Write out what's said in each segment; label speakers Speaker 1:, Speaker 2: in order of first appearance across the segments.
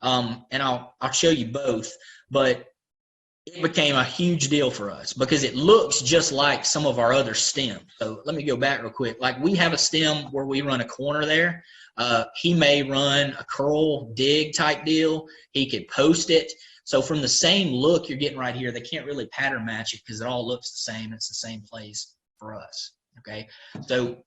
Speaker 1: And I'll show you both, but it became a huge deal for us because it looks just like some of our other stems. So let me go back real quick. Like we have a stem where we run a corner there. He may run a curl dig type deal. He could post it. So from the same look you're getting right here, they can't really pattern match it because it all looks the same. It's the same place for us. Okay. So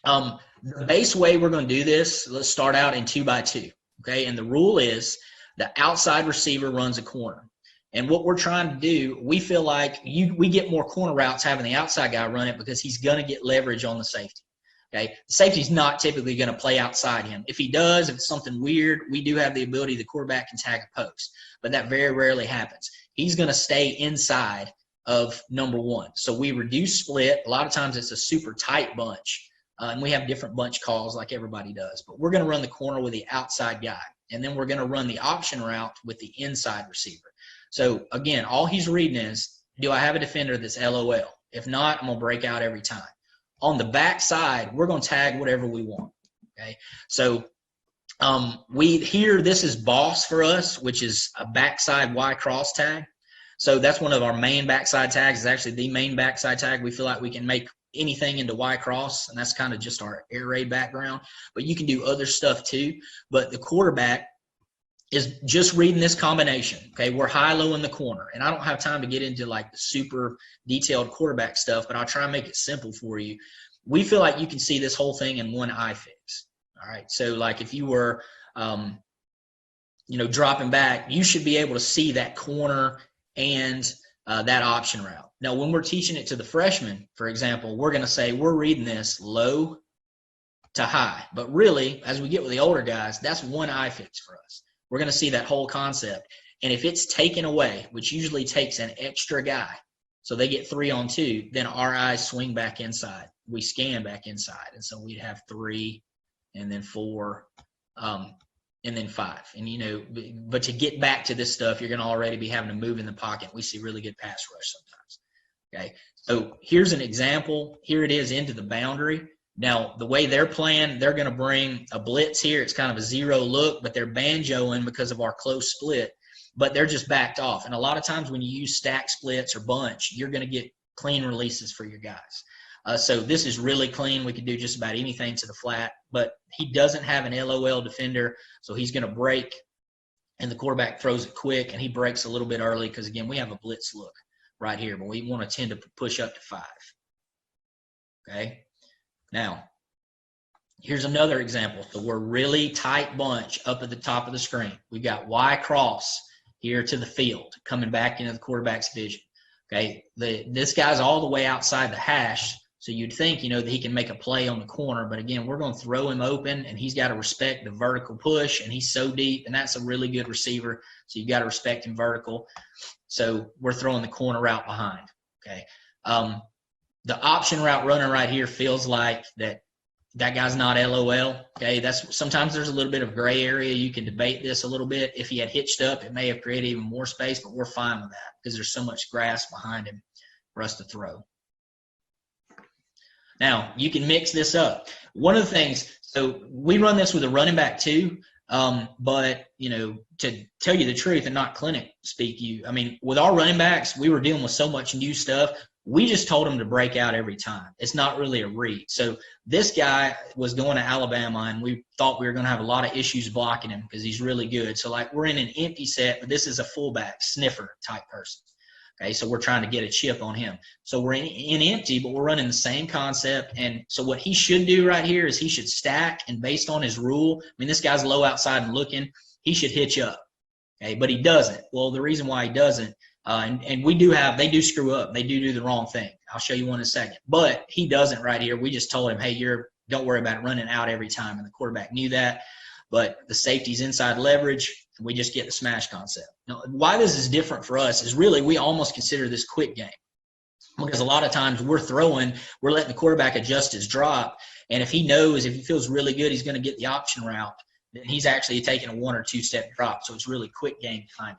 Speaker 1: the base way we're going to do this, let's start out in 2x2. Okay. And the rule is the outside receiver runs a corner. And what we're trying to do, we feel like we get more corner routes having the outside guy run it because he's going to get leverage on the safety. Okay, the safety's not typically going to play outside him. If he does, if it's something weird, we do have the ability the quarterback can tag a post, but that very rarely happens. He's going to stay inside of number one. So we reduce split. A lot of times it's a super tight bunch, and we have different bunch calls like everybody does. But we're going to run the corner with the outside guy, and then we're going to run the option route with the inside receiver. So, again, all he's reading is, do I have a defender that's LOL? If not, I'm going to break out every time. On the back side, we're going to tag whatever we want, okay? So, this is boss for us, which is a backside Y cross tag. So that's one of our main backside tags. It's actually the main backside tag. We feel like we can make anything into Y cross, and that's kind of just our air raid background. But you can do other stuff too. But the quarterback is just reading this combination. Okay, we're high-low in the corner, and I don't have time to get into like the super detailed quarterback stuff, but I'll try and make it simple for you. We feel like you can see this whole thing in one eye fix. All right, so like if you were, dropping back, you should be able to see that corner and that option route. Now, when we're teaching it to the freshmen, for example, we're going to say we're reading this low to high, but really, as we get with the older guys, that's one eye fix for us. We're going to see that whole concept. And if it's taken away, which usually takes an extra guy, so they get 3-on-2, then our eyes swing back inside. We scan back inside. And so we'd have 3 and then 4 and then 5. And, but to get back to this stuff, you're going to already be having to move in the pocket. We see really good pass rush sometimes. Okay, so here's an example. Here it is into the boundary. Now, the way they're playing, they're going to bring a blitz here. It's kind of a zero look, but they're banjoing because of our close split, but they're just backed off. And a lot of times when you use stack splits or bunch, you're going to get clean releases for your guys. So this is really clean. We could do just about anything to the flat, but he doesn't have an LOL defender, so he's going to break, and the quarterback throws it quick, and he breaks a little bit early because, again, we have a blitz look right here, but we want to tend to push up to 5. Okay? Now, here's another example. So we're really tight bunch up at the top of the screen. We've got Y cross here to the field, coming back into the quarterback's vision. Okay, this guy's all the way outside the hash, so you'd think, that he can make a play on the corner. But, again, we're going to throw him open, and he's got to respect the vertical push, and he's so deep, and that's a really good receiver, so you've got to respect him vertical. So we're throwing the corner route behind. Okay. The option route runner right here feels like that guy's not LOL. Okay, sometimes there's a little bit of gray area. You can debate this a little bit. If he had hitched up, it may have created even more space, but we're fine with that because there's so much grass behind him for us to throw. Now, you can mix this up. One of the things, so we run this with a running back too, but, to tell you the truth and not clinic speak with our running backs, we were dealing with so much new stuff. We just told him to break out every time. It's not really a read. So this guy was going to Alabama, and we thought we were going to have a lot of issues blocking him because he's really good. So, we're in an empty set, but this is a fullback, sniffer type person. Okay, so we're trying to get a chip on him. So we're in empty, but we're running the same concept. And so what he should do right here is he should stack, and based on his rule, this guy's low outside and looking, he should hitch up. Okay, but he doesn't. Well, the reason why he doesn't, and they do screw up. They do the wrong thing. I'll show you one in a second. But he doesn't right here. We just told him, hey, don't worry about running out every time. And the quarterback knew that. But the safety's inside leverage. We just get the smash concept. Now, why this is different for us is really we almost consider this quick game. Because a lot of times we're letting the quarterback adjust his drop. And if he feels really good, he's going to get the option route, then he's actually taking a 1 or 2 step drop. So it's really quick game timing.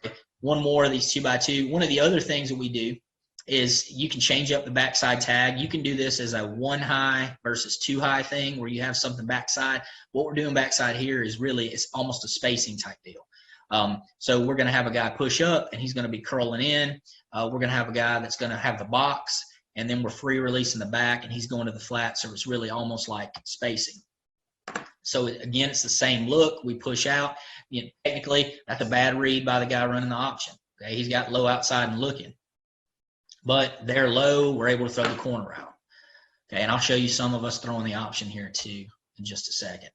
Speaker 1: Okay. One more of these 2x2. One of the other things that we do is you can change up the backside tag. You can do this as a 1 high versus 2 high thing where you have something backside. What we're doing backside here is really, it's almost a spacing type deal. So we're going to have a guy push up and he's going to be curling in. We're going to have a guy that's going to have the box, and then we're free releasing the back and he's going to the flat. So it's really almost like spacing. So again, it's the same look. We push out. You know, technically, that's a bad read by the guy running the option. Okay, he's got low outside and looking. But they're low, we're able to throw the corner out. Okay, and I'll show you some of us throwing the option here too in just a second.